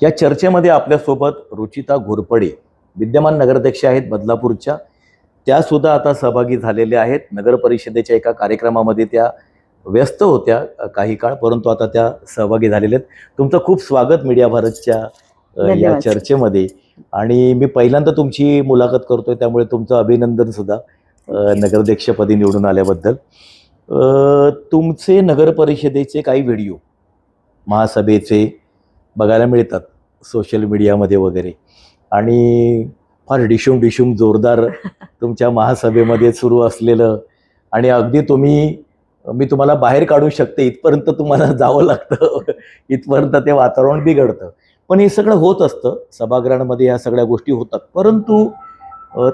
या चर्चेमध्ये आपल्यासोबत रुचिता घोरपडे विद्यमान नगराध्यक्ष आहेत बदलापूरच्या. त्या सुद्धा आता सहभागी झालेल्या आहेत. नगर परिषदेच्या एका कार्यक्रमामध्ये त्या व्यस्त होत्या काही काळ, परंतु आता त्या सहभागी झालेल्या आहेत. तुमचं खूप स्वागत मीडिया भारतच्या या चर्चेमध्ये. आणि मी पहिल्यांदा तुमची मुलाखत करतोय, त्यामुळे तुमचं अभिनंदन सुद्धा नगराध्यक्षपदी निवडून आल्याबद्दल. तुमचे नगर परिषदेचे काही व्हिडिओ महासभेचे बघायला मिळतात सोशल मीडियामध्ये वगैरे, आणि फार डिशूम जोरदार तुमच्या महासभेमध्ये सुरू असलेलं, आणि अगदी मी तुम्हाला बाहेर काढू शकते इथपर्यंत तुम्हाला जावं लागतं, इथपर्यंत ते वातावरण बिघडतं. पण हे सगळं होत असतं सभागृहांमध्ये, ह्या सगळ्या गोष्टी होतात. परंतु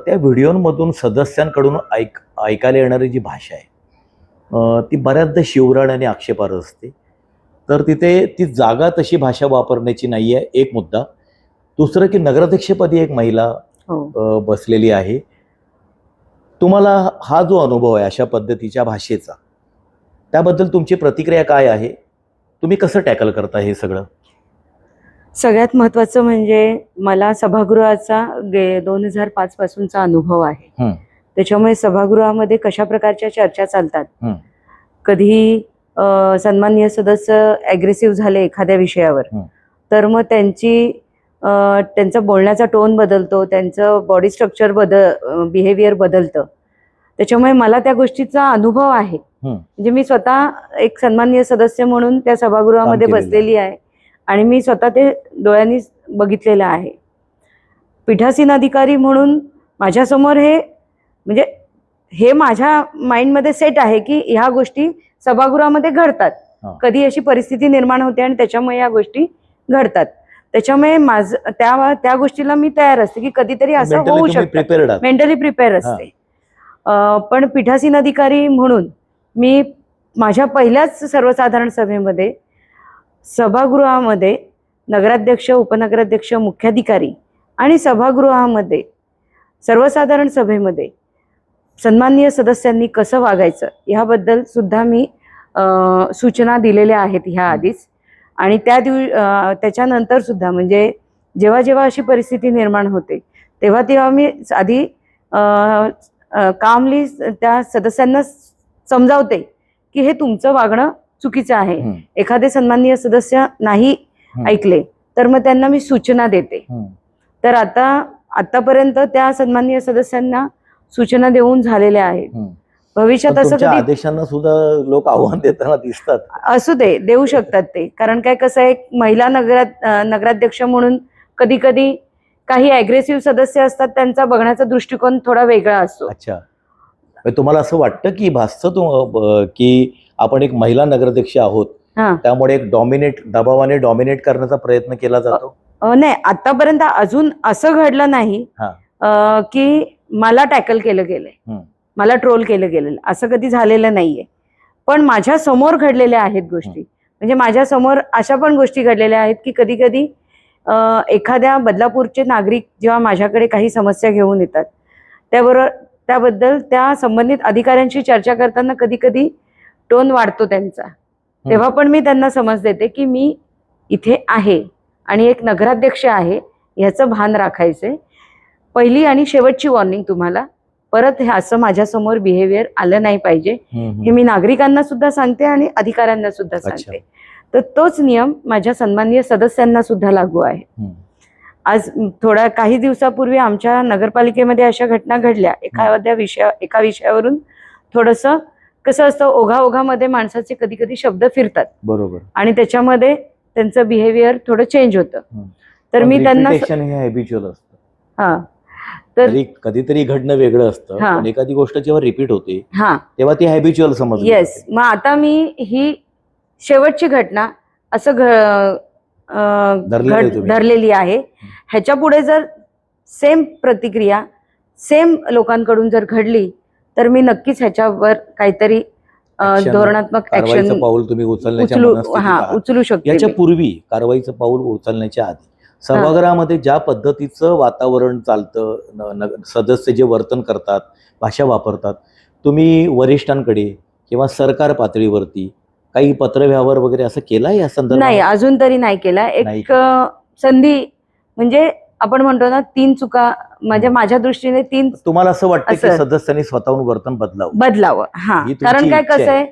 त्या व्हिडिओमधून सदस्यांकडून ऐकायला येणारी जी भाषा आहे ती बऱ्याचदा शिवराळ आणि आक्षेपार्ह असते. तर तिथे ती जागा तशी भाषा वापरण्याची नाही आहे, एक मुद्दा. दुसरं की नगराध्यक्षपदी एक महिला बसलेली आहे. तुम्हाला हा जो अनुभव आहे अशा पद्धतीच्या भाषेचा, त्याबद्दल तुमची प्रतिक्रिया काय आहे? तुम्ही कसं टॅकल करता हे सगळं? सगळ्यात महत्त्वाचं म्हणजे मला सभागृहाचा 2005 पासूनचा अनुभव आहे. त्याच्यामुळे सभागृहामध्ये कशा प्रकारच्या चर्चा चालतात, कधी सन्माननीय सदस्य ॲग्रेसिव्ह झाले एखाद्या विषयावर, तर मग त्यांचा बोलण्याचा टोन बदलतो, त्यांचं बॉडी स्ट्रक्चर बिहेवियर बदलतं. त्याच्यामुळे मला त्या गोष्टीचा अनुभव आहे. म्हणजे मी स्वतः एक सन्माननीय सदस्य म्हणून त्या सभागृहामध्ये बसलेली आहे आणि मी स्वतः ते डोळ्यांनी बघितलेलं आहे. पीठासीन अधिकारी म्हणून माझ्यासमोर हे माझ्या माइंडमध्ये सेट आहे की ह्या गोष्टी सभागृहामध्ये घडतात. कधी अशी परिस्थिती निर्माण होते आणि त्याच्यामुळे या गोष्टी घडतात. त्याच्यामुळे त्या गोष्टीला मी तयार असते की कधीतरी असं होऊ शकतं, मेंटली प्रिपेअर असते. पण पीठासीन अधिकारी म्हणून मी माझ्या पहिल्याच सर्वसाधारण सभेमध्ये सभागृहामध्ये नगराध्यक्ष, उपनगराध्यक्ष, मुख्याधिकारी आणि सभागृहामध्ये सर्वसाधारण सभेमध्ये सन्माननीय सदस्यांनी कसं वागायचं ह्याबद्दल सुद्धा मी सूचना दिलेल्या आहेत ह्या आधीच. आणि त्याच्यानंतर सुद्धा म्हणजे जेव्हा जेव्हा अशी परिस्थिती निर्माण होते तेव्हा मी आधी कामली त्या सदस्यांना समजावते की हे तुमचं वागणं चुकीचं आहे. एखादे सन्माननीय सदस्य नाही ऐकले तर मग त्यांना मी सूचना देते. तर आतापर्यंत त्या सन्माननीय सदस्यांना सूचना देऊन झालेल्या आहेत. भविष्यात असं कधी आदेशांना सुद्धा लोक आव्हान देताना दिसतात. असू दे, देऊ शकतात ते. कारण काय कसं आहे, महिला नगराध्यक्ष म्हणून कधी कधी काही ॲग्रेसिव्ह सदस्य असतात, त्यांचा बघण्याचा दृष्टिकोन थोडा वेगळा असतो. अच्छा, तुम्हाला असं वाटतं की भासतं की आपण एक महिला नगराध्यक्ष आहोत, त्यामुळे एक दबावाने डॉमिनेट करण्याचा प्रयत्न केला जातो? नाही, आतापर्यंत अजून असं घडलं नाही की मला टॅकल केलं गेलंय, मला ट्रोल केलं गेलेलं, असं कधी झालेलं नाहीये. पण माझ्या समोर घडलेल्या आहेत गोष्टी. म्हणजे माझ्या समोर अशा पण गोष्टी घडलेल्या आहेत की कधी कधी एखाद्या बदलापूरचे नागरिक जेव्हा माझ्याकडे काही समस्या घेऊन येतात त्याबद्दल त्या संबंधित अधिकाऱ्यांशी चर्चा करताना कधी कधी टोन वाढतो त्यांचा. तेव्हा पण मी त्यांना समज देते की मी इथे आहे आणि एक नगराध्यक्ष आहे ह्याचं भान राखायचंय. पहिली आणि शेवटची वॉर्निंग तुम्हाला, परत हे असं माझ्यासमोर बिहेवियर आलं नाही पाहिजे, हे मी नागरिकांना सुद्धा सांगते आणि अधिकाऱ्यांना सुद्धा सांगते. तर तोच नियम माझ्या सन्माननीय सदस्यांना सुद्धा लागू आहे. आज काही दिवसापूर्वी आमच्या नगरपालिकेमध्ये अशा घटना घडल्या. एका विषयावरून थोडंसं कसं असतं, ओघामध्ये माणसाचे कधी कधी शब्द फिरतात, बरोबर, आणि त्याच्यामध्ये त्यांचं बिहेवियर थोडं चेंज होतं. तर मी त्यांना तर कधीतरी घडणं वेगळं असतं, पण एखादी गोष्ट जेव्हा रिपीट होते तेव्हा ती हॅबिच्युअल समजली. येस, मग आता मी ही शेवटची घटना असं धरलेली आहे. ह्याच्या पुढे जर सेम प्रतिक्रिया सेम लोकांकडून जर घडली तर मी नक्कीच ह्याच्यावर काहीतरी धोरणात्मक ऍक्शन पाऊल तुम्ही उचलू शकतो. याच्या पूर्वी कारवाईचं पाऊल उचलण्याच्या आधी सभागृहामध्ये ज्या पद्धतीचं वातावरण चालतं, सदस्य जे वर्तन करतात, भाषा वापरतात, तुम्ही वरिष्ठांकडे किंवा सरकार पातळीवरती काही पत्रव्यवहार वगैरे असं केलाय या संदर्भात? नाही, अजून तरी नाही केला. एक संधी म्हणजे आपण म्हणतो ना 3 चुका माझ्या दृष्टीने 3 तुम्हाला असं वाटतं की असं. सदस्यांनी स्वतःहून वर्तन बदलावं. हा, ही तुमची कारण काय इच्छा कसं आहे. आहे,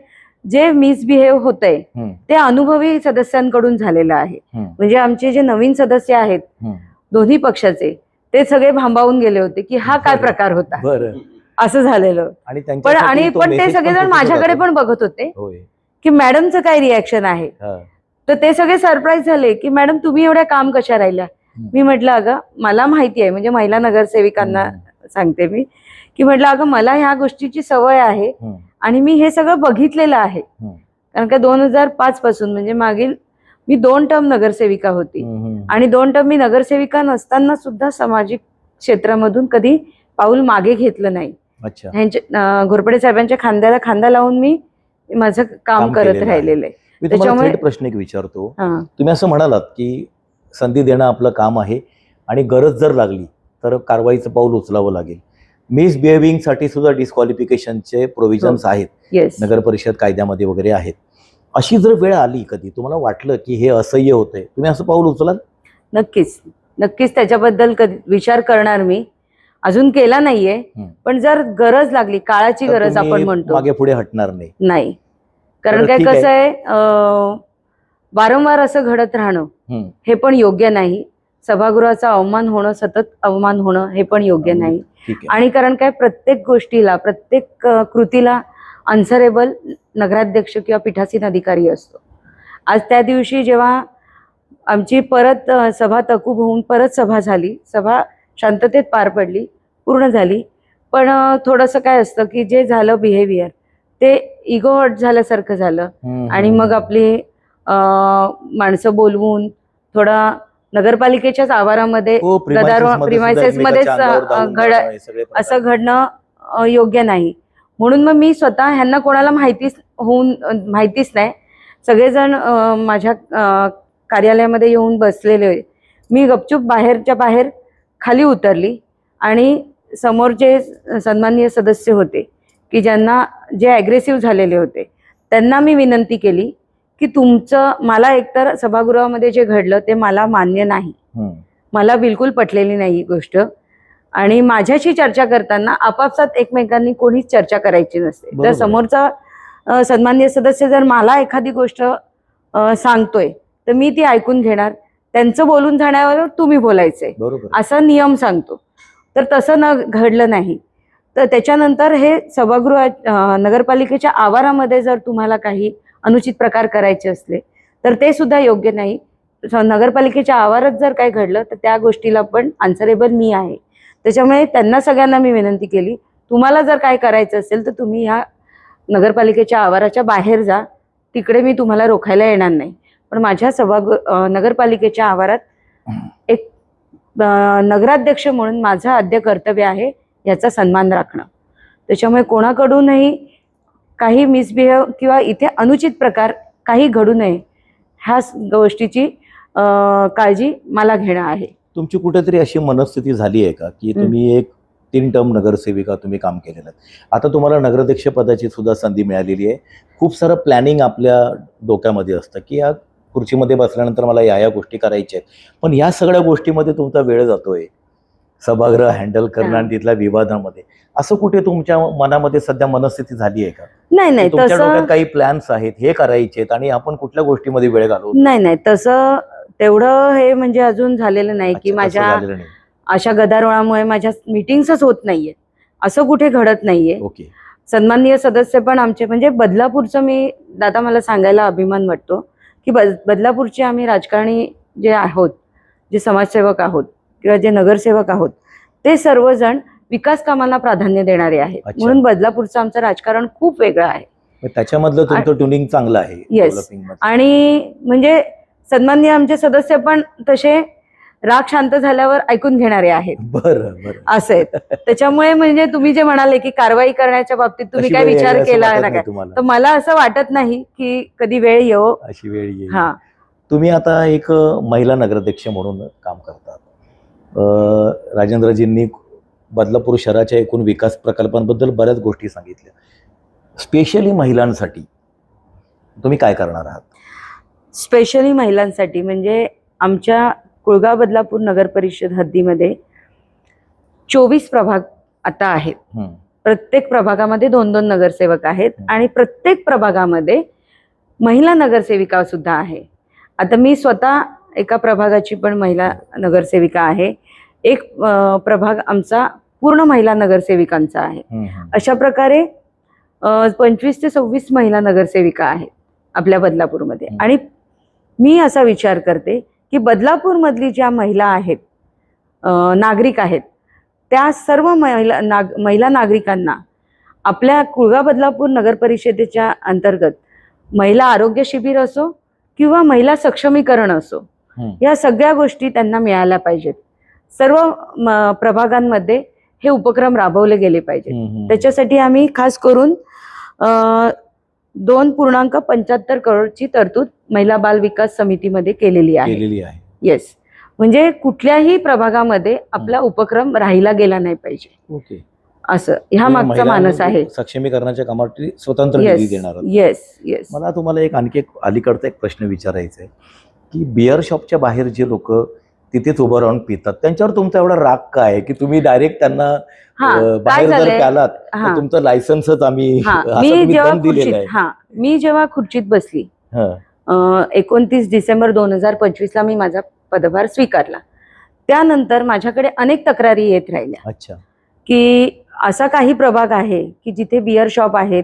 जे मिसबिहेव होतंय हम्म, ते अनुभवी सदस्यांकडून झालेलं आहे. हम्म, म्हणजे आमचे जे नवीन सदस्य आहेत हम्म. दोन्ही पक्षाचे, ते सगळे भांबावून गेले होते की हा काय प्रकार होता, बरं. असं झालेलं. आणि पण त्यांच्यासाठी तो पण ते message पण सगळेजण पोचत माझ्याकडे होता पण बघत होते तो. होय. की मॅडमचं काय रिॲक्शन आहे. हा. तर ते सगळे सरप्राईज झाले की मॅडम तुम्ही एवढ्या काम कशा राहिल्या. मी म्हटलं अगं मला माहिती आहे, म्हणजे महिला नगरसेविकांना सांगते मी की म्हटलं अगं मला ह्या गोष्टीची सवय आहे आणि मी हे सगळं बघितलेलं आहे. कारण का 2005 पासून म्हणजे मागील मी 2 टर्म नगरसेविका होती आणि 2 टर्म मी नगरसेविका नसताना सुद्धा सामाजिक क्षेत्रामधून कधी पाऊल मागे घेतलं नाही. अच्छा. ह्यांच्या घोरपडे साहेबांच्या खांद्याला खांदा लावून मी माझं काम करत केलेलं आहे. राहिलेलं आहे. मी तुम्हाला त्याच्यामुळे- थेट प्रश्न एक विचारतो. हा. तुम्ही असं म्हणालात की संधी देणं आपलं काम आहे आणि गरज जर लागली तर कारवाईचं पाऊल उचलावं लागेल. मिसबिहेविंग साठी सुद्धा डिस्क्वालिफिकेशनचे प्रोव्हिजन्स आहेत, येस. नगर परिषद कायद्यामध्ये वगैरे आहेत. अशी जर वेळ आली कधी तुम्हाला वाटलं की हे असह्य होतंय, तुम्ही असं पाऊल उचलाल? नक्कीच नक्कीच त्याच्याबद्दल कधी विचार करणार मी. अजून केला नाहीये, पण जर गरज लागली, काळाची तर गरज तुम्ही आपण म्हणतो, मागे पुढे हटणार नाही. नाही. कारण बरं, काय ठीक कसं आहे, वारंवार असं घडत राहणं हे पण योग्य नाही. सभागृहाचा अवमान होणं, सतत अवमान होणं हे पण योग्य नाही. ठीक आहे. आणि कारण काय प्रत्येक गोष्टीला, प्रत्येक कृतीला अन्सरेबल नगराध्यक्ष किंवा पीठासीन अधिकारी असतो. आज त्या दिवशी जेव्हा आमची परत सभा तहकूब होऊन परत सभा झाली, सभा शांततेत पार पडली, पूर्ण झाली. पण थोडंसं काय असतं की जे झालं बिहेवियर ते इगो हर्ट झाल्यासारखं झालं आणि मग आपली माणसं बोलवून थोडा नगरपालिकेच्याच आवारामध्ये हो, प्रिमायसेस मध्येच असं घडणं योग्य नाही. म्हणून मग मी स्वतः ह्यांना कोणाला माहितीच नाही. सगळेजण माझ्या कार्यालयामध्ये येऊन बसलेले. मी गपचूप बाहेरच्या बाहेर खाली उतरली आणि समोरचे सन्माननीय सदस्य होते की ज्यांना जे ॲग्रेसिव्ह झालेले होते त्यांना मी विनंती केली की तुमचं, मला एकतर सभागृहामध्ये जे घडलं ते मला मान्य नाही, मला बिलकुल पटलेली नाही ही गोष्ट. आणि माझ्याशी चर्चा करताना आपापसात एकमेकांनी कोणीच चर्चा करायची नसते. तर समोरचा सन्माननीय सदस्य जर मला एखादी गोष्ट सांगतोय तर मी ती ऐकून घेणार, त्यांचं बोलून जाण्यावर तुम्ही बोलायचंय असा नियम सांगतो. तर तसं घडलं नाही. तर त्याच्यानंतर हे सभागृह नगरपालिकेच्या आवारामध्ये जर तुम्हाला काही अनुचित प्रकार करायचे असले तर ते सुद्धा योग्य नाही. नगरपालिकेच्या आवारात जर काय घडलं तर त्या गोष्टीला पण आन्सरेबल मी आहे. त्याच्यामुळे त्यांना सगळ्यांना मी विनंती केली, तुम्हाला जर काय करायचं असेल तर तुम्ही ह्या नगरपालिकेच्या आवाराच्या बाहेर जा, तिकडे मी तुम्हाला रोखायला येणार नाही. पण माझ्या नगरपालिकेच्या आवारात एक नगराध्यक्ष म्हणून माझं आद्य कर्तव्य आहे याचा सन्मान राखणं. त्याच्यामुळे कोणाकडूनही काही मिसबिहेव किंवा इथे अनुचित प्रकार काही घडू नये ह्या गोष्टीची काळजी मला घेणं आहे. तुमची कुठेतरी अशी मनस्थिती झाली आहे का की तुम्ही एक 3 टर्म नगरसेविका तुम्ही काम केलेलं आहे, आता तुम्हाला नगराध्यक्ष पदाची सुद्धा संधी मिळालेली आहे, खूप सारं प्लॅनिंग आपल्या डोक्यामध्ये असतं की या खुर्चीमध्ये बसल्यानंतर मला या गोष्टी करायच्या आहेत, पण या सगळ्या गोष्टीमध्ये तुमचा वेळ जातोय, सभागृह हँडल करणं आणि तिथल्या विवादामध्ये, असं कुठे तुमच्या मनामध्ये सध्या मनस्थिती झाली आहे का? नाही, तुमच्या डोक्यात काही प्लॅन्स आहेत, हे करायचे आहेत आणि आपण कुठल्या गोष्टीमध्ये वेळ घालवतो? नाही, तसं तेवढं हे म्हणजे अजून झालेलं नाही की माझ्या अशा गदारोळामुळे माझ्या मीटिंग्सच होत नाहीये, असं कुठे घडत नाहीये. ओके. सन्माननीय सदस्य पण आमचे, म्हणजे बदलापूरचं मी दादा मला सांगायला अभिमान वाटतो की बदलापूरचे आम्ही राजकारणी जे आहोत, जे समाजसेवक आहोत किंवा जे नगरसेवक आहोत, ते सर्वजण विकास कामांना प्राधान्य देणारे आहेत. म्हणून बदलापूरचं आमचं राजकारण खूप वेगळं आहे. त्याच्यामधलं तुमचं ट्युनिंग चांगलं आहे. येस. आणि म्हणजे सन्माननीय आमचे सदस्य पण तसे राग शांत झाल्यावर ऐकून घेणारे आहेत. बरं. असं आहे. त्याच्यामुळे म्हणजे तुम्ही जे म्हणाले की कारवाई करण्याच्या बाबतीत तुम्ही काय विचार केला ना काय, तर मला असं वाटत नाही की कधी वेळ येऊ अशी वेळ येईल. हा. तुम्ही आता एक महिला नगराध्यक्ष म्हणून काम करतात. राजेंद्रजींनी बदलापूर शहराच्या एकूण विकास प्रकल्पांबद्दल बऱ्याच गोष्टी सांगितल्या. स्पेशली महिलांसाठी तुम्ही काय करणार आहात? स्पेशली महिलांसाठी म्हणजे आमच्या कुळगाव बदलापूर नगर परिषद हद्दीमध्ये 24 प्रभाग आता आहेत. प्रत्येक प्रभागामध्ये 2-2 नगरसेवक आहेत आणि प्रत्येक प्रभागामध्ये महिला नगरसेविका सुद्धा आहे. आता मी स्वतः एका प्रभागाची पण महिला नगरसेविका आहे. एक प्रभाग आमचा पूर्ण महिला नगरसेविकांचा आहे. अशा प्रकारे 25 ते 26 महिला नगरसेविका आहेत आपल्या बदलापूरमध्ये. आणि मी असा विचार करते की बदलापूरमधली ज्या महिला आहेत, नागरिक आहेत, त्या सर्व महिला नागरिकांना आपल्या कुळगाव बदलापूर नगर परिषदेच्या अंतर्गत महिला आरोग्य शिबिर असो किंवा महिला सक्षमीकरण असो, या सगळ्या गोष्टी त्यांना मिळायला पाहिजेत. सर्व प्रभागांमध्ये हे उपक्रम राबवले गेले पाहिजेत. त्याच्यासाठी आम्ही खास करून 2.75 करोडची तरतूद महिला बाल विकास समितीमध्ये केलेली आहे. येस, म्हणजे कुठल्याही प्रभागामध्ये आपला उपक्रम राहिला गेला नाही पाहिजे. ओके, असं ह्या मागचा मानस आहे. सक्षमीकरणाच्या कामासाठी स्वतंत्र निधी देणार. Yes yes. मला तुम्हाला आणखी एक अलीकडचा एक प्रश्न विचारायचा आहे की बिअर शॉपच्या बाहेर जे लोक तिथेच उभं राहून पितात, त्यांच्यावर तुमचा एवढा राग काय आहे की तुम्ही डायरेक्ट त्यांना बाहेर जर प्यालात तर तुमचं लायसन्सच आम्ही मी जेव्हा खुर्चीत बसली 29 डिसेंबर 2025 ला मी माझा पदभार स्वीकारला, त्यानंतर माझ्याकडे अनेक तक्रारी येत राहिल्या. अच्छा, की असा काही प्रभाग आहे की जिथे बिअर शॉप आहेत,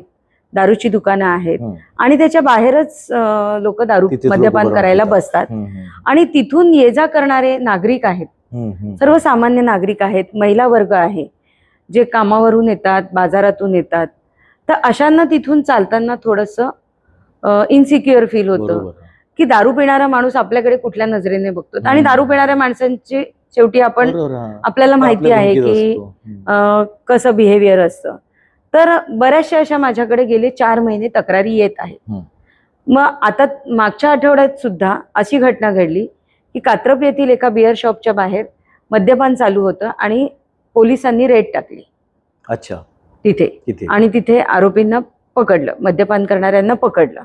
दारूची दुकानं आहेत आणि त्याच्या बाहेरच लोक दारू मद्यपान करायला बसतात आणि तिथून ये जा करणारे नागरिक आहेत, सर्वसामान्य नागरिक आहेत, महिला वर्ग आहे, जे कामावरून येतात, बाजारातून येतात. तर अशांना तिथून चालताना थोडंसं इन्सिक्युअर फील होतं की दारू पिणारा माणूस आपल्याकडे कुठल्या नजरेने बघतो. आणि दारू पिणाऱ्या माणसांची शेवटी आपल्याला माहिती आहे की कसं बिहेवियर असतं. तर बऱ्याचशा अशा माझ्याकडे गेले 4 महिने तक्रारी येत आहेत. मग आता मागच्या आठवड्यात सुद्धा अशी घटना घडली की कात्रप येथील एका बिअर शॉपच्या बाहेर मद्यपान चालू होतं आणि पोलिसांनी रेड टाकली. अच्छा, तिथे आणि तिथे आरोपींना पकडलं, मद्यपान करणाऱ्यांना पकडलं.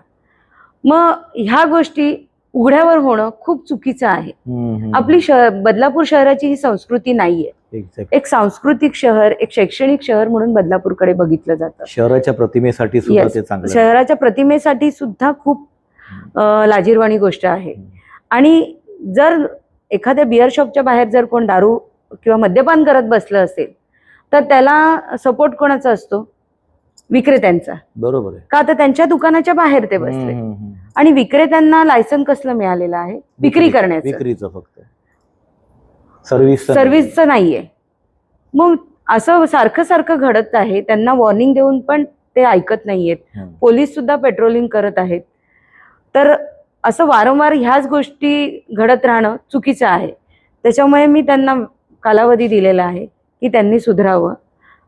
मग ह्या गोष्टी उघड्यावर होणं खूप चुकीचं आहे. आपली बदलापूर शहराची ही संस्कृती नाहीये. एक सांस्कृतिक शहर, एक शैक्षणिक शहर म्हणून बदलापूरकडे बघितलं जातं. शहराच्या प्रतिमेसाठी सुद्धा ते चांगलं, शहराच्या प्रतिमेसाठी सुद्धा खूप लाजिरवाणी गोष्ट आहे. आणि जर एखाद्या बिअर शॉपच्या बाहेर जर कोण दारू किंवा मद्यपान करत बसलं असेल तर त्याला सपोर्ट कोणाचा असतो? विक्रेत्यांचा. बरोबर आहे. का तर त्यांच्या दुकानाच्या बाहेर ते बसले आणि विक्रेत्यांना लायसन कसलं मिळालेलं आहे? विक्री करण्याचं, विक्रीचं, फक्त सर्व्हिसचं नाहीये. मग असं सारखं घडत आहे. त्यांना वॉर्निंग देऊन पण ते ऐकत नाहीयेत. पोलीस सुद्धा पेट्रोलिंग करत आहेत. तर असं वारंवार ह्याच गोष्टी घडत राहणं चुकीचं आहे. त्याच्यामुळे मी त्यांना कालावधी दिलेला आहे की त्यांनी सुधारावं,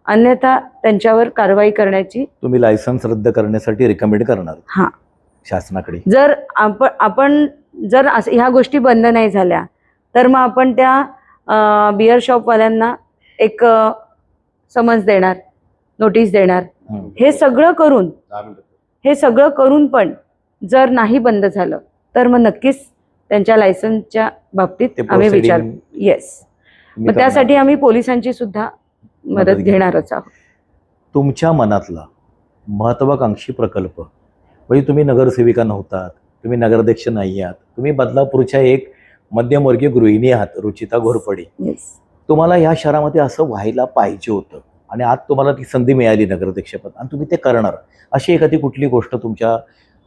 अन्यथा त्यांच्यावर कारवाई करण्याची. तुम्ही लायसन्स रद्द करण्यासाठी रिकमेंड करणार शासनाकडे? जर आपण जर ह्या गोष्टी बंद नाही झाल्या तर मग आपण त्या बिअर शॉपवाल्यांना एक समन्स देणार, नोटीस देणार. हे सगळं करून पण जर नाही बंद झालं तर मग नक्कीच त्यांच्या लायसन्सच्या बाबतीत आम्ही विचार. येस, मग त्यासाठी आम्ही पोलिसांची सुद्धा मदत घेणारच आहोत. तुमच्या मनातला महत्वाकांक्षी प्रकल्प, म्हणजे तुम्ही नगरसेविका नव्हतात, तुम्ही नगराध्यक्ष नाही आहात, तुम्ही बदलापूरच्या एक मध्यमवर्गीय गृहिणी आहात, रुचिता घोरपडे. तुम्हाला ह्या शहरामध्ये असं व्हायला पाहिजे होतं आणि आज तुम्हाला ती संधी मिळाली नगराध्यक्षपद आणि तुम्ही ते करणार. अशी एखादी कुठली गोष्ट तुमच्या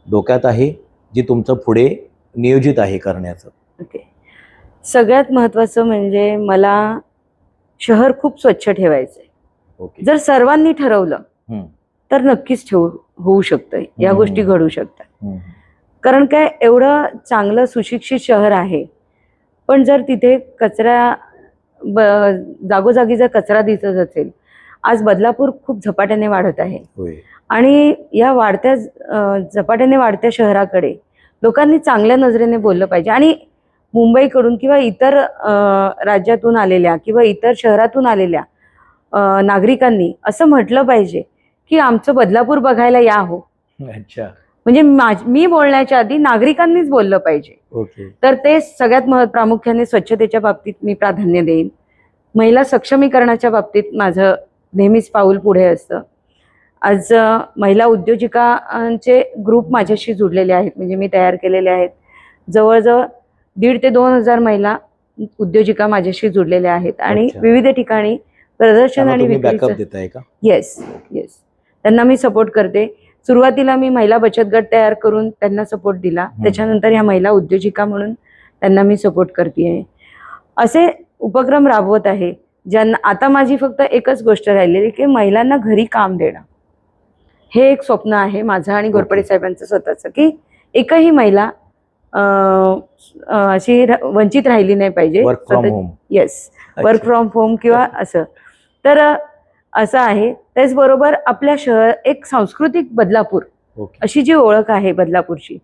डोक्यात आहे जी तुमचं पुढे नियोजित आहे करण्याचं? ओके, सगळ्यात महत्वाचं म्हणजे मला शहर खूप स्वच्छ ठेवायचंय. जर सर्वांनी ठरवलं तर नक्कीच होऊ शकतं, या गोष्टी घडू शकतात. कारण काय, एवढं चांगलं सुशिक्षित शहर आहे पण जर तिथे कचरा जागोजागी जर कचरा दिसत असेल. आज बदलापूर खूप झपाट्याने वाढत आहे आणि या झपाट्याने वाढत्या शहराकडे लोकांनी चांगल्या नजरेने बोललं पाहिजे. आणि मुंबईकडून किंवा इतर राज्यातून आलेल्या किंवा इतर शहरातून आलेल्या नागरिकांनी असं म्हटलं पाहिजे की आमचं बदलापूर बघायला या हो. अच्छा, म्हणजे मी बोलण्याच्या आधी नागरिकांनीच बोललं पाहिजे. ओके. तर ते सगळ्यात प्रामुख्याने स्वच्छतेच्या बाबतीत मी प्राधान्य देईन. महिला सक्षमीकरणाच्या बाबतीत माझं नेहमीच पाऊल पुढे असतं. आज महिला उद्योजिकांचे ग्रुप माझ्याशी जुडलेले आहेत, म्हणजे मी तयार केलेले आहेत. जवळजवळ 1,500 ते 2,000 महिला उद्योजिका माझ्याशी जुडलेल्या आहेत आणि अच्छा. विविध ठिकाणी प्रदर्शन आणि बॅकअप विक्रीचं देताय का? येस येस, त्यांना मी सपोर्ट करते. सुरुवातीला मी महिला बचत गट तयार करून त्यांना सपोर्ट दिला. त्याच्यानंतर ह्या महिला उद्योजिका म्हणून त्यांना मी सपोर्ट करते. असे उपक्रम राबवत आहे ज्यांना आता माझी फक्त एकच गोष्ट राहिलेली की महिलांना घरी काम देणं. हे एक स्वप्न आहे माझं आणि घोरपडे साहेबांचं स्वतःचं, की एकही महिला अशी वंचित राहिली नाही पाहिजे. Work from home. Yes, work from home किंवा असं. तर असं आहे. त्याचबरोबर आपल्या शहर एक सांस्कृतिक बदलापूर अशी जी ओळख आहे बदलापूरची,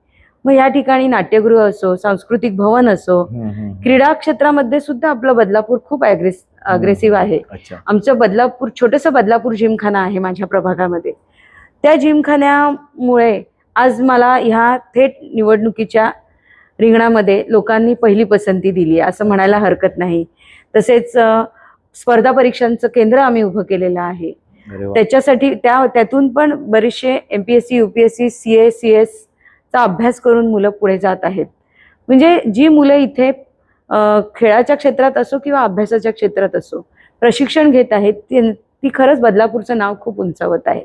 मग या ठिकाणी नाट्यगृह असो, सांस्कृतिक भवन असो, क्रीडा क्षेत्रामध्ये सुद्धा आपलं बदलापूर खूप अग्रेसिव्ह आहे. आमचं बदलापूर छोटंसं बदलापूर जिमखाना आहे माझ्या प्रभागामध्ये. त्या जिमखान्यामुळे आज मला ह्या थेट निवडणुकीच्या रिंगणामध्ये लोकांनी पहिली पसंती दिली असं म्हणायला हरकत नाही. तसेच स्पर्धा परीक्षांचं केंद्र आम्ही उभं केलेलं आहे. त्याच्यासाठी त्यातून पण बरेचसे MPSC, UPSC, CA, CS चा अभ्यास करून मुलं पुढे जात आहेत. म्हणजे जी मुलं इथे खेळाच्या क्षेत्रात असो किंवा अभ्यासाच्या क्षेत्रात असो प्रशिक्षण घेत आहेत ती खरंच बदलापूरचं नाव खूप उंचावत आहे.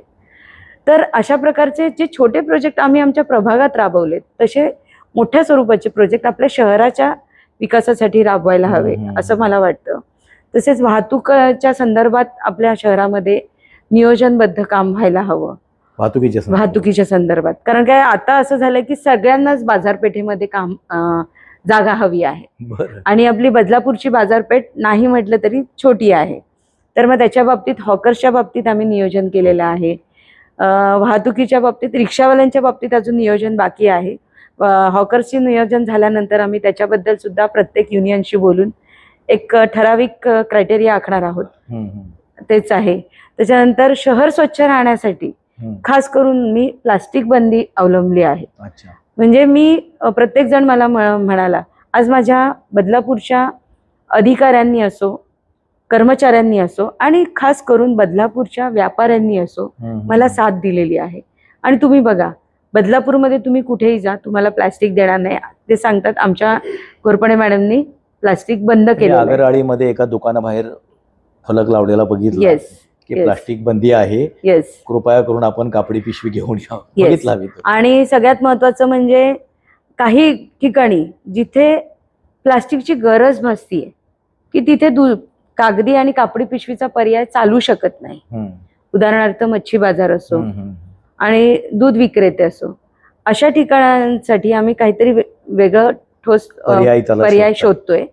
तर अशा प्रकारचे जे छोटे प्रोजेक्ट आम्ही आमच्या प्रभागात राबवलेत तसे मोठ्या स्वरूपाचे प्रोजेक्ट आपल्या शहराच्या विकासासाठी राबवायला हवे असं मला वाटतं. तसेच वाहतुकीच्या संदर्भात आपल्या शहरामध्ये नियोजनबद्ध काम व्हायला हवं वाहतुकीच्या संदर्भात. कारण काय आता असं झालंय की सगळ्यांनाच बाजारपेठेमध्ये जागा हवी आहे आणि आपली बदलापूरची बाजारपेठ नाही म्हटलं तरी छोटी आहे. तर मग त्याच्या बाबतीत हॉकर्सच्या बाबतीत आम्ही नियोजन केलेलं आहे. वाहतुकीच्या बाबतीत रिक्षावाल्यांच्या बाबतीत अजून नियोजन बाकी आहे. हॉकर्सचे नियोजन झाल्यानंतर आम्ही त्याच्याबद्दल सुद्धा प्रत्येक युनियनशी बोलून एक ठराविक क्रायटेरिया आखणार आहोत. तेच आहे. त्याच्यानंतर शहर स्वच्छ राहण्यासाठी खास करून मी प्लास्टिक बंदी अवलंबली आहे. म्हणजे मी प्रत्येक जण मला म्हणाला, आज माझ्या बदलापूरच्या अधिकाऱ्यांनी असो, कर्मचाऱ्यांनी असो आणि खास करून बदलापूरच्या व्यापाऱ्यांनी असो मला साथ दिलेली आहे. आणि तुम्ही बघा बदलापूरमध्ये तुम्ही कुठेही जा तुम्हाला प्लास्टिक देणार नाही ते सांगतात. आमच्या घोरपडे मॅडमनी प्लास्टिक बंद केलं. आगरवाडीमध्ये एका दुकानाबाहेर फलक लावलेला बघितला. येस, की प्लास्टिक बंदी आहे. येस, कृपया करून आपण कापडी पिशवी घेऊन या. आणि सगळ्यात महत्वाचं म्हणजे काही ठिकाणी जिथे प्लास्टिकची गरज भासतीये की तिथे कागदी आणि कापडी पिशवीचा पर्याय चालू शकत नाही. उदाहरणार्थ मच्छी बाजार असो आणि दूध विक्रेते असो, अशा ठिकाणांसाठी आम्ही काहीतरी वेगळं ठोस पर्याय शोधतोय.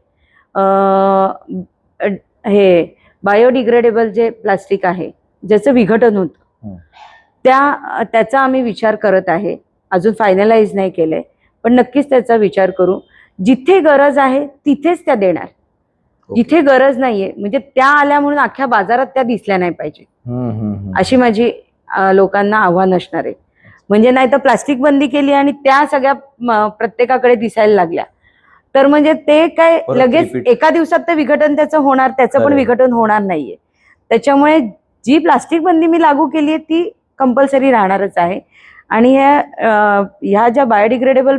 हे बायोडिग्रेडेबल जे प्लास्टिक आहे ज्याचं विघटन होतं त्याचा आम्ही विचार करत आहे. अजून फायनलाइज नाही केलंय पण नक्कीच त्याचा विचार करू. जिथे गरज आहे तिथेच त्या देणार. जिथे गरज नाहीये म्हणजे त्या आल्या म्हणून अख्ख्या बाजारात त्या दिसल्या नाही पाहिजे अशी माझी लोकांना आव्हान असणार आहे. म्हणजे नाही तर प्लास्टिक बंदी केली आणि त्या सगळ्या प्रत्येकाकडे दिसायला लागल्या तर म्हणजे ते काय लगेच एका दिवसात ते विघटन त्याचं होणार, त्याचं पण विघटन होणार नाहीये. त्याच्यामुळे जी प्लास्टिक बंदी मी लागू केली आहे ती कंपल्सरी राहणारच आहे. आणि ह्या ज्या बायोडिग्रेडेबल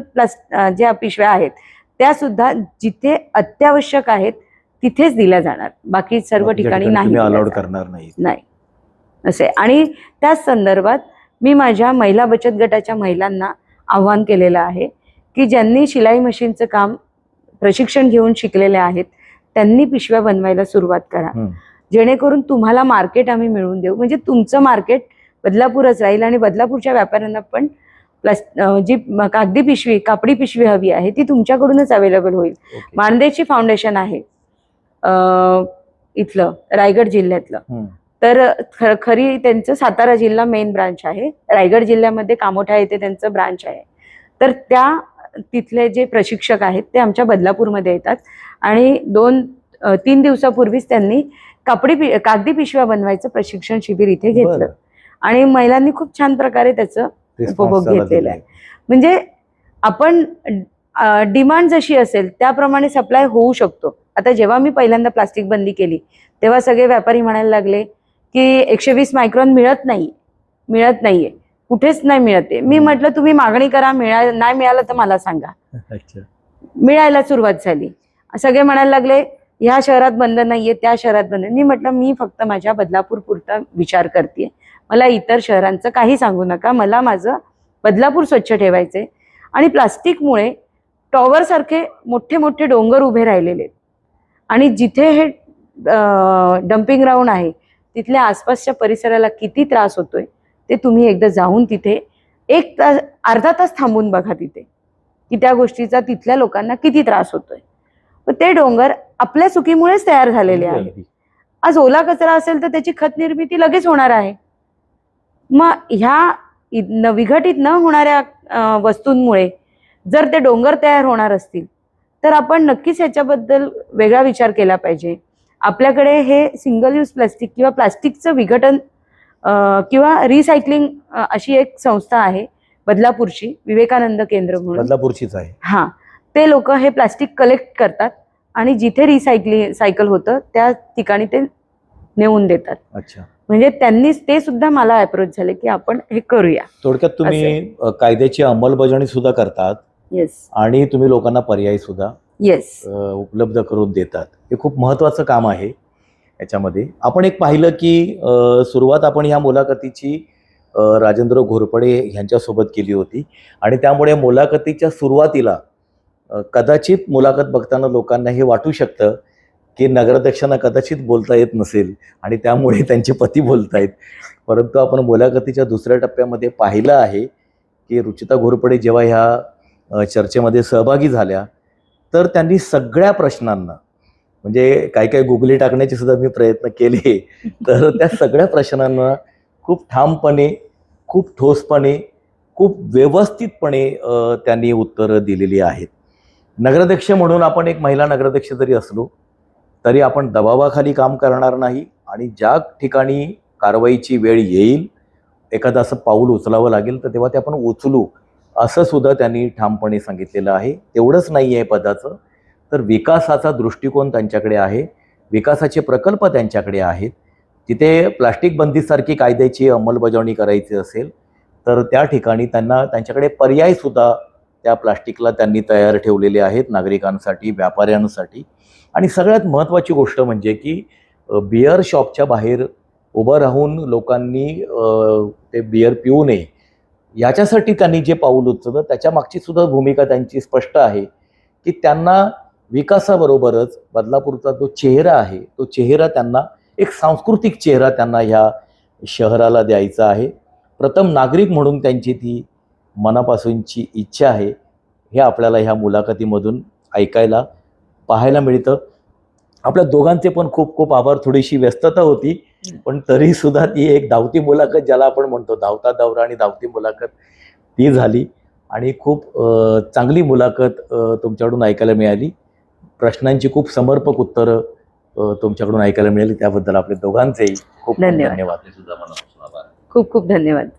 ज्या पिशव्या आहेत त्या सुद्धा जिथे अत्यावश्यक आहेत तिथेच दिल्या जाणार, बाकी सर्व ठिकाणी नाही अलाउड करणार नाही असे. आणि त्याच संदर्भात मी माझ्या महिला बचत गटाच्या महिलांना आव्हान केलेलं आहे की ज्यांनी शिलाई मशीनचं काम प्रशिक्षण घेऊन शिकलेले आहेत त्यांनी पिशव्या बनवायला सुरुवात करा, जेणेकरून तुम्हाला मार्केट आम्ही मिळवून देऊ. म्हणजे तुमचं मार्केट बदलापूरच राहील आणि बदलापूरच्या व्यापाऱ्यांना पण जी कागदी पिशवी कापडी पिशवी हवी आहे ती तुमच्याकडूनच अवेलेबल होईल. मानदेशी फाउंडेशन आहे इथलं रायगड जिल्ह्यातलं, तर खरी त्यांचं सातारा जिल्हा मेन ब्रांच आहे. रायगड जिल्ह्यामध्ये कामोठा येथे त्यांचं ब्रांच आहे. तर तिथले जे प्रशिक्षक आहेत ते आमच्या बदलापूरमध्ये येतात आणि 2-3 दिवसापूर्वीच त्यांनी कागदी पिशव्या बनवायचं प्रशिक्षण शिबिर इथे घेतलं आणि महिलांनी खूप छान प्रकारे त्याचं उपभोग त्याला घेतलेला दिलाय. आहे. म्हणजे आपण डिमांड जशी असेल त्याप्रमाणे सप्लाय होऊ शकतो. आता जेव्हा मी पहिल्यांदा प्लास्टिक बंदी केली तेव्हा सगळे व्यापारी म्हणायला लागले की 120 मायक्रॉन मिळत नाहीये, कुठेच नाही मिळते. मी म्हटलं तुम्ही मागणी करा, नाही मिळालं तर मला सांगा. अच्छा. मिळायला सुरुवात झाली. सगळे म्हणायला लागले ह्या शहरात बंद नाहीये, त्या शहरात बंद. मी म्हटलं मी फक्त माझ्या बदलापूर पुरता विचार करते, मला इतर शहरांचं काही सांगू नका, मला माझं बदलापूर स्वच्छ ठेवायचंय. आणि प्लास्टिकमुळे टॉवर सारखे मोठे मोठे डोंगर उभे राहिलेले आहेत आणि जिथे हे डम्पिंग ग्राउंड आहे तिथल्या आसपासच्या परिसराला किती त्रास होतोय ते तुम्ही एकदा जाऊन तिथे अर्धा तास थांबून बघा तिथे की त्या गोष्टीचा तिथल्या लोकांना किती त्रास होतोय. पण ते डोंगर आपल्या चुकीमुळेच तयार झालेले आहेत. आज ओला कचरा असेल तर त्याची खत निर्मिती लगेच होणार आहे. मग ह्या विघटित न होणाऱ्या वस्तूंमुळे जर ते डोंगर तयार होणार असतील तर आपण नक्कीच ह्याच्याबद्दल वेगळा विचार केला पाहिजे. आपल्याकडे हे सिंगल यूज प्लास्टिक किंवा प्लास्टिकचं विघटन किंवा रिसायकलिंग अशी एक संस्था आहे बदलापूरची, विवेकानंद केंद्र म्हणून, बदलापूरचीच आहे. हा, ते लोक हे प्लास्टिक कलेक्ट करतात आणि जिथे सायकल होतं त्या ठिकाणी ते नेऊन देतात. अच्छा. म्हणजे त्यांनी ते सुद्धा मला अप्रोच झाले की आपण हे करूया. थोडक्यात तुम्ही कायद्याची अंमलबजावणी सुद्धा करतात. येस. आणि तुम्ही लोकांना पर्याय सुद्धा येस उपलब्ध करून देतात. हे खूप महत्त्वाचं काम आहे. याच्यामध्ये आपण एक पाहिलं की सुरुवात आपण ह्या मुलाखतीची राजेंद्र घोरपडे यांच्यासोबत केली होती आणि त्यामुळे मुलाखतीच्या सुरुवातीला कदाचित मुलाखत बघताना लोकांना हे वाटू शकतं की नगराध्यक्षांना कदाचित बोलता येत नसेल आणि त्यामुळे त्यांचे पती बोलतायत. परंतु आपण मुलाखतीच्या दुसऱ्या टप्प्यामध्ये पाहिलं आहे की रुचिता घोरपडे जेव्हा ह्या चर्चेमध्ये सहभागी झाल्या तर त्यांनी सगळ्या प्रश्नांना, म्हणजे काही काही गुगली टाकण्याचे सुद्धा मी प्रयत्न केले, तर त्या सगळ्या प्रश्नांना खूप ठामपणे, खूप ठोसपणे, खूप व्यवस्थितपणे त्यांनी उत्तरं दिलेली आहेत. नगराध्यक्ष म्हणून आपण एक महिला नगराध्यक्ष जरी असलो तरी आपण दबावाखाली काम करणार नाही आणि ज्या ठिकाणी कारवाईची वेळ येईल, एखादं असं पाऊल उचलावं लागेल तर तेव्हा ते आपण उचलू, असं सुद्धा त्यांनी ठामपणे सांगितलेलं आहे. तेवढंच नाही आहे पदाचं, तर विकासाचा दृष्टिकोन त्यांच्याकडे आहे, विकासाचे प्रकल्प त्यांच्याकडे आहेत. तिथे प्लास्टिक बंदीसारखी कायद्याची अंमलबजावणी करायची असेल तर त्या ठिकाणी त्यांच्याकडे पर्यायसुद्धा त्या प्लास्टिकला त्यांनी तयार ठेवलेले आहेत नागरिकांसाठी, व्यापाऱ्यांसाठी. आणि सगळ्यात महत्त्वाची गोष्ट म्हणजे की बिअर शॉपच्या बाहेर उभं राहून लोकांनी ते बिअर पिऊ नये याच्यासाठी त्यांनी जे पाऊल उचललं त्याच्या मागची सुद्धा भूमिका त्यांची स्पष्ट आहे की त्यांना विकासाबरोबरच बदलापूरचा जो चेहरा आहे तो चेहरा त्यांना एक सांस्कृतिक चेहरा त्यांना ह्या शहराला द्यायचा आहे. प्रथम नागरिक म्हणून त्यांची ती मनापासूनची इच्छा आहे. हे आपल्याला ह्या मुलाखतीमधून ऐकायला पाहायला मिळतं. आपल्या दोघांचे पण खूप खूप आभार. थोडीशी व्यस्तता होती पण तरी सुद्धा ती एक धावती मुलाखत, ज्याला आपण म्हणतो धावता दौरा आणि धावती मुलाखत, ती झाली आणि खूप चांगली मुलाखत तुमच्याकडून ऐकायला मिळाली. प्रश्नांची खूप समर्पक उत्तरं तुमच्याकडून ऐकायला मिळाली. त्याबद्दल आपल्या दोघांचेही खूप धन्यवाद. धन्यवाद. खूप खूप धन्यवाद.